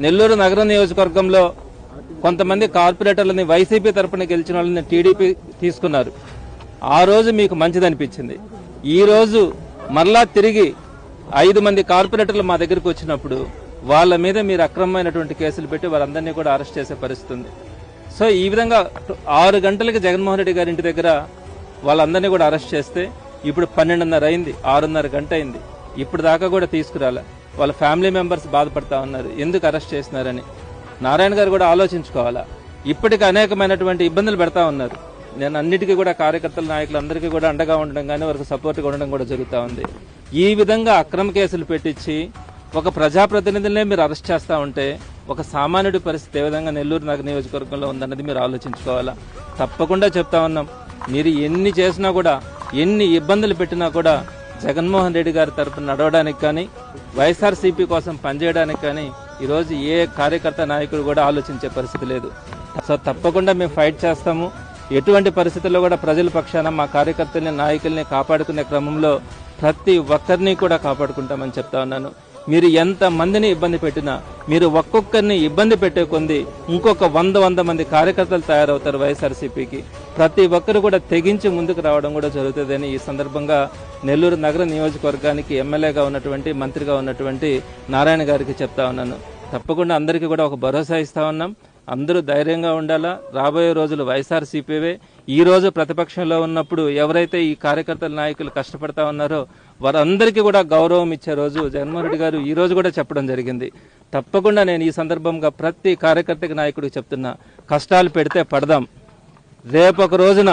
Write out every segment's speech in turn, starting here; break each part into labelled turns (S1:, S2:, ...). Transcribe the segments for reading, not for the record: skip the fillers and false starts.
S1: నెల్లూరు నగర నియోజకవర్గంలో కొంతమంది కార్పొరేటర్లని వైసీపీ తరపున గెలిచిన వాళ్ళని టీడీపీ తీసుకున్నారు. ఆ రోజు మీకు మంచిదనిపించింది. ఈ రోజు మరలా తిరిగి 5 మంది కార్పొరేటర్లు మా దగ్గరకు వచ్చినప్పుడు వాళ్ళ మీద మీరు అక్రమమైనటువంటి కేసులు పెట్టి వారందరినీ కూడా అరెస్ట్ చేసే పరిస్థితి ఉంది. సో ఈ విధంగా 6 గంటలకి జగన్మోహన్ రెడ్డి గారి ఇంటి దగ్గర వాళ్ళందరినీ కూడా అరెస్ట్ చేస్తే ఇప్పుడు 12:30 అయింది, 6:30 గంట అయింది, ఇప్పుడు దాకా కూడా తీసుకురాలే. వాళ్ళ ఫ్యామిలీ మెంబర్స్ బాధపడతా ఉన్నారు ఎందుకు అరెస్ట్ చేస్తున్నారని. నారాయణ గారు కూడా ఆలోచించుకోవాలా. ఇప్పటికి అనేకమైనటువంటి ఇబ్బందులు పెడతా ఉన్నారు. నేను అన్నిటికీ కూడా కార్యకర్తల నాయకులందరికీ కూడా అండగా ఉండడం కానీ వారికి సపోర్ట్గా ఉండడం కూడా జరుగుతూ ఉంది. ఈ విధంగా అక్రమ కేసులు పెట్టించి ఒక ప్రజాప్రతినిధులనే మీరు అరెస్ట్ చేస్తూ ఉంటే ఒక సామాన్యుడి పరిస్థితి ఏ విధంగా నెల్లూరు నగర నియోజకవర్గంలో ఉందన్నది మీరు ఆలోచించుకోవాలా. తప్పకుండా చెప్తా ఉన్నాం, మీరు ఎన్ని చేసినా కూడా ఎన్ని ఇబ్బందులు పెట్టినా కూడా జగన్మోహన్ రెడ్డి గారి తరఫున నడవడానికి కానీ వైఎస్ఆర్సీపీ కోసం పనిచేయడానికి కానీ ఈరోజు ఏ కార్యకర్త నాయకుడు కూడా ఆలోచించే పరిస్థితి లేదు. సో తప్పకుండా మేము ఫైట్ చేస్తాము. ఎటువంటి పరిస్థితుల్లో కూడా ప్రజల పక్షాన మా కార్యకర్తల్ని నాయకుల్ని కాపాడుకునే క్రమంలో ప్రతి ఒక్కరిని కూడా కాపాడుకుంటామని చెప్తా ఉన్నాను. మీరు ఎంత మందిని ఇబ్బంది పెట్టినా మీరు ఒక్కొక్కరిని ఇబ్బంది పెట్టే కొంది ఇంకొక 100 మంది కార్యకర్తలు తయారవుతారు వైఎస్ఆర్సీపీకి. ప్రతి ఒక్కరు కూడా తెగించి ముందుకు రావడం కూడా జరుగుతుందని ఈ సందర్భంగా నెల్లూరు నగర నియోజకవర్గానికి ఎమ్మెల్యేగా ఉన్నటువంటి మంత్రిగా ఉన్నటువంటి నారాయణ గారికి చెప్తా ఉన్నాను. తప్పకుండా అందరికీ కూడా ఒక భరోసా ఇస్తా ఉన్నాం. అందరూ ధైర్యంగా ఉండాలా. రాబోయే రోజులు వైఎస్ఆర్సీపీవే. ఈ రోజు ప్రతిపక్షంలో ఉన్నప్పుడు ఎవరైతే ఈ కార్యకర్తల నాయకులు కష్టపడతా ఉన్నారో వారందరికీ కూడా గౌరవం ఇచ్చే రోజు జగన్మోహన్ రెడ్డి గారు ఈ రోజు కూడా చెప్పడం జరిగింది. తప్పకుండా నేను ఈ సందర్భంగా ప్రతి కార్యకర్తకి నాయకుడికి చెప్తున్నా, కష్టాలు పెడితే పడదాం. రేపొక రోజున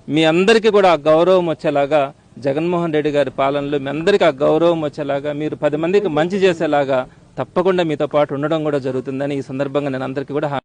S1: మీ అందరికీ కూడా ఆ గౌరవం వచ్చేలాగా జగన్మోహన్ రెడ్డి గారి పాలనలో మీ అందరికీ ఆ గౌరవం వచ్చేలాగా మీరు 10 మందికి మంచి చేసేలాగా తప్పకుండా మీతో పాటు ఉండడం కూడా జరుగుతుందని ఈ సందర్భంగా నేను అందరికీ కూడా